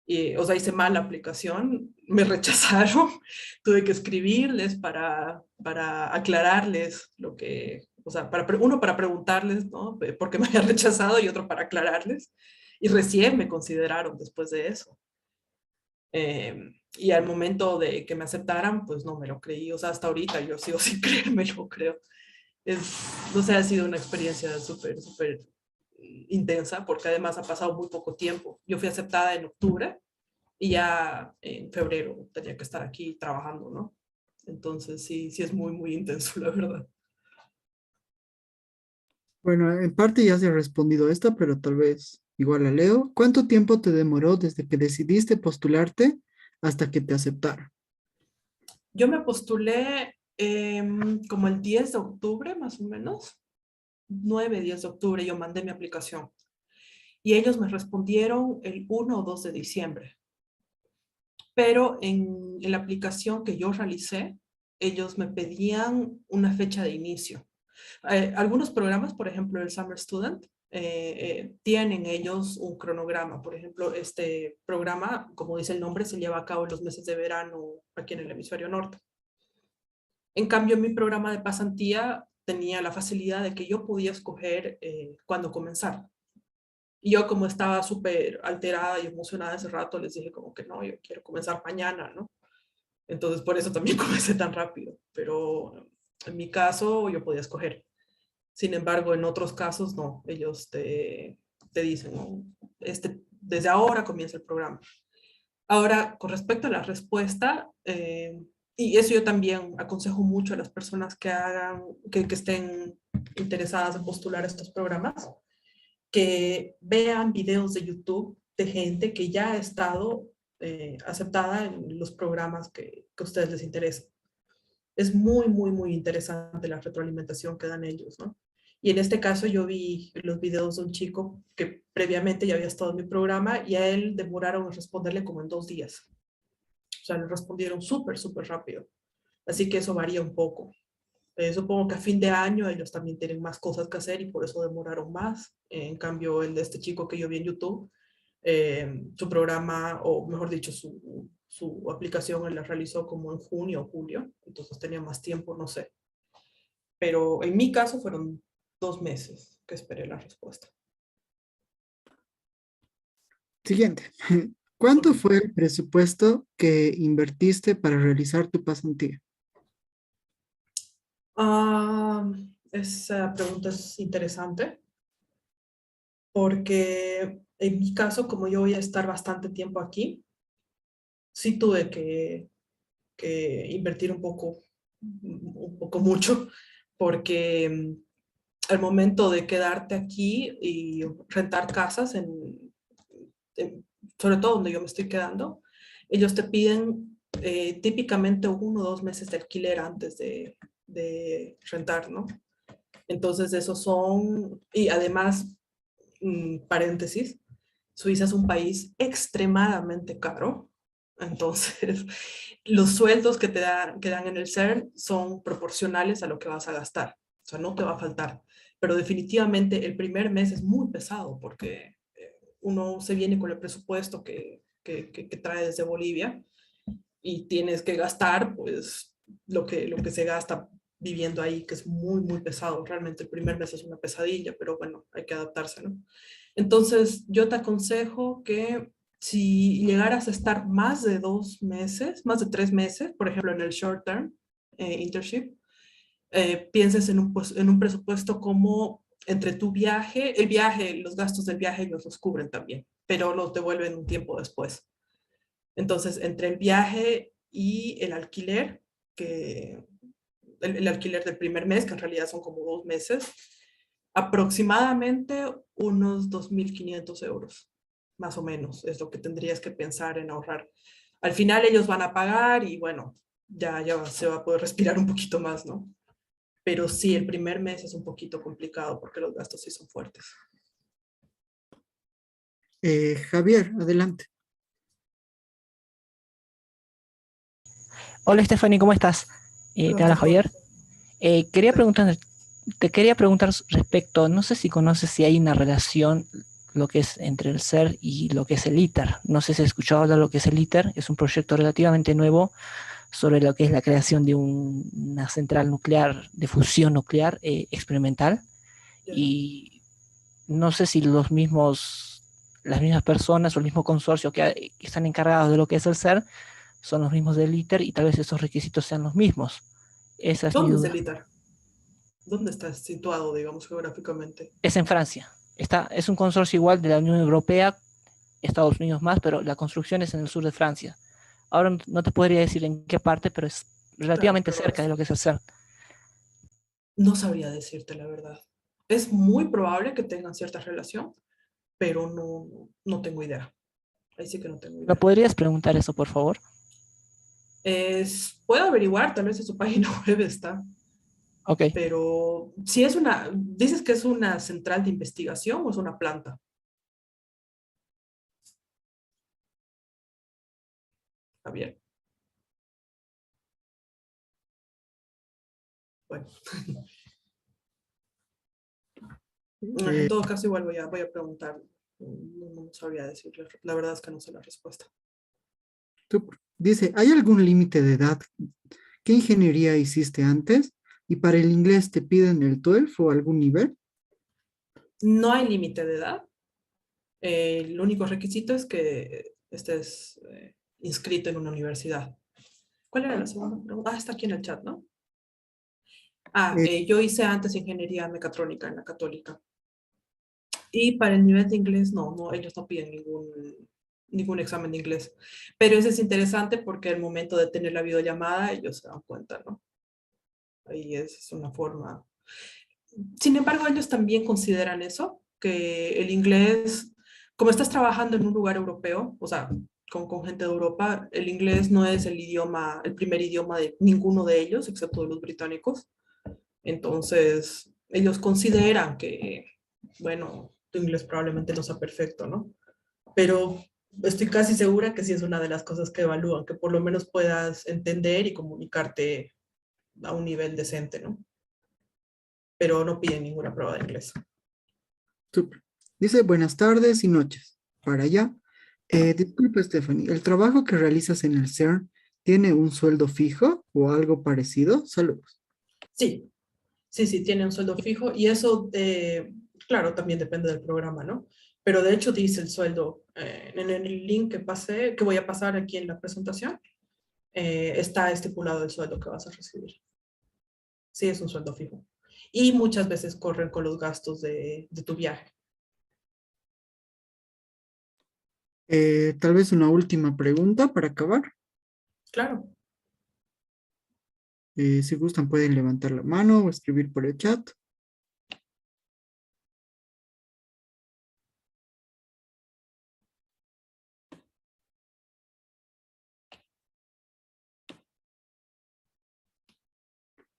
Y, o sea, hice mal la aplicación, me rechazaron, tuve que escribirles para aclararles lo que, o sea, uno para preguntarles, ¿no? ¿Por qué me había rechazado? Y otro para aclararles. Y recién me consideraron después de eso. Y al momento de que me aceptaran, pues no me lo creí. O sea, hasta ahorita yo sigo sin creérmelo, creo. No sé, ha sido una experiencia súper, súper intensa, porque además ha pasado muy poco tiempo. Yo fui aceptada en octubre y ya en febrero tenía que estar aquí trabajando, ¿no? Entonces sí, sí es muy, muy intenso, la verdad. Bueno, en parte ya se ha respondido esta, pero tal vez igual la leo. ¿Cuánto tiempo te demoró desde que decidiste postularte hasta que te aceptaron? Yo me postulé como el 10 de octubre, más o menos. 9, 10 de octubre yo mandé mi aplicación. Y ellos me respondieron el 1 o 2 de diciembre. Pero en la aplicación que yo realicé, ellos me pedían una fecha de inicio. Algunos programas, por ejemplo, el Summer Student, tienen ellos un cronograma. Por ejemplo, este programa, como dice el nombre, se lleva a cabo en los meses de verano aquí en el hemisferio norte. En cambio, mi programa de pasantía tenía la facilidad de que yo podía escoger cuándo comenzar. Y yo, como estaba súper alterada y emocionada ese rato, les dije como que no, yo quiero comenzar mañana, ¿no? Entonces, por eso también comencé tan rápido. Pero en mi caso, yo podía escoger. Sin embargo, en otros casos, no. Ellos te dicen, ¿no? Desde ahora comienza el programa. Ahora, con respecto a la respuesta, y eso yo también aconsejo mucho a las personas que estén interesadas en postular estos programas, que vean videos de YouTube de gente que ya ha estado aceptada en los programas que a ustedes les interesan. Es muy, muy, muy interesante la retroalimentación que dan ellos, ¿no? Y en este caso yo vi los videos de un chico que previamente ya había estado en mi programa y a él demoraron en responderle como en 2 días. O sea, le respondieron súper, súper rápido. Así que eso varía un poco. Supongo que a fin de año ellos también tienen más cosas que hacer y por eso demoraron más. En cambio, el de este chico que yo vi en YouTube, su programa, o mejor dicho, su aplicación, él la realizó como en junio o julio, entonces tenía más tiempo, no sé. Pero en mi caso fueron 2 meses que esperé la respuesta. Siguiente. ¿Cuánto fue el presupuesto que invertiste para realizar tu pasantía? Ah, esa pregunta es interesante porque en mi caso, como yo voy a estar bastante tiempo aquí, sí tuve que invertir un poco mucho, porque al momento de quedarte aquí y rentar casas, sobre todo donde yo me estoy quedando, ellos te piden típicamente 1 o 2 meses de alquiler antes de rentar, ¿no? Entonces, esos son, y además, paréntesis, Suiza es un país extremadamente caro. Entonces, los sueldos que dan en el CERN son proporcionales a lo que vas a gastar. O sea, no te va a faltar. Pero definitivamente el primer mes es muy pesado porque uno se viene con el presupuesto que trae desde Bolivia y tienes que gastar pues lo que se gasta viviendo ahí, que es muy, muy pesado. Realmente el primer mes es una pesadilla, pero bueno, hay que adaptarse, ¿no? Entonces, yo te aconsejo que si llegaras a estar más de 2 meses, más de 3 meses, por ejemplo, en el short term internship, pienses en un presupuesto como entre tu viaje, el viaje, los gastos del viaje ellos los cubren también, pero los devuelven un tiempo después. Entonces, entre el viaje y el alquiler, el alquiler del primer mes, que en realidad son como 2 meses, aproximadamente unos 2.500 euros. más o menos, es lo que tendrías que pensar en ahorrar. Al final ellos van a pagar y bueno, ya se va a poder respirar un poquito más, ¿no? Pero sí, el primer mes es un poquito complicado porque los gastos sí son fuertes. Javier, adelante. Hola Stephanie, ¿cómo estás? Perdón, Te habla Stefan. Javier. Te quería preguntar respecto, no sé si conoces si hay una relación lo que es entre el CERN y lo que es el ITER. No sé si has escuchado hablar de lo que es el ITER, es un proyecto relativamente nuevo sobre lo que es la creación de una central nuclear de fusión nuclear experimental. Ya. Y no sé si las mismas personas o el mismo consorcio que están encargados de lo que es el CERN son los mismos del ITER y tal vez esos requisitos sean los mismos. Esa es mi ¿Dónde es el duda. ITER? ¿Dónde está situado, digamos, geográficamente? Es en Francia. Es un consorcio igual de la Unión Europea, Estados Unidos más, pero la construcción es en el sur de Francia. Ahora no te podría decir en qué parte, pero es Claro, relativamente pero cerca de lo que es el CERN. no sabría decirte la verdad. Es muy probable que tengan cierta relación, pero no tengo idea. Ahí sí que no tengo ¿Me idea. podrías preguntar eso, por favor? Puedo averiguar, tal vez en su página web está, Ok. pero si es dices que es una central de investigación o es una planta, Javier. Bueno, en Eh, todo caso igual voy a preguntar. No sabría decirle. La verdad es que no sé la respuesta. Dice, ¿hay algún límite de edad? ¿Qué ingeniería hiciste antes? ¿Y para el inglés te piden el 12 o algún nivel? No hay límite de edad. El único requisito es que estés inscrito en una universidad. ¿Cuál era la segunda pregunta? Está aquí en el chat, ¿no? Eh, Yo hice antes ingeniería mecatrónica en la Católica. Y para el nivel de inglés, ellos no piden ningún examen de inglés. Pero eso es interesante porque al momento de tener la videollamada, ellos se dan cuenta, ¿no? Ahí es una forma. Sin embargo, ellos también consideran eso, que el inglés, como estás trabajando en un lugar europeo, o sea, con gente de Europa, el inglés no es el primer idioma de ninguno de ellos, excepto de los británicos. Entonces, ellos consideran que, bueno, tu inglés probablemente no sea perfecto, ¿no? Pero estoy casi segura que sí es una de las cosas que evalúan, que por lo menos puedas entender y comunicarte a un nivel decente, ¿no? Pero no piden ninguna prueba de inglés. Súper. Dice, buenas tardes y noches. Para allá. Disculpe, Stephanie, ¿el trabajo que realizas en el CERN tiene un sueldo fijo o algo parecido? Saludos. Sí, sí, tiene un sueldo fijo y eso, claro, también depende del programa, ¿no? Pero de hecho dice el sueldo en el link que voy a pasar aquí en la presentación, está estipulado el sueldo que vas a recibir. Sí, es un sueldo fijo. Y muchas veces corren con los gastos de tu viaje. Tal vez una última pregunta para acabar. Claro. Si gustan, pueden levantar la mano o escribir por el chat.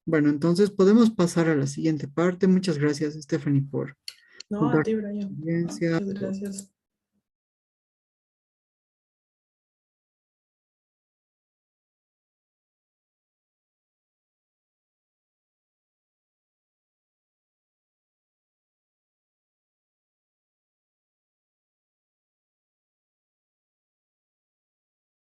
Bueno, entonces podemos pasar a la siguiente parte. Muchas gracias, Stephanie, por No, a contar ti, tu Brian. experiencia, Muchas gracias.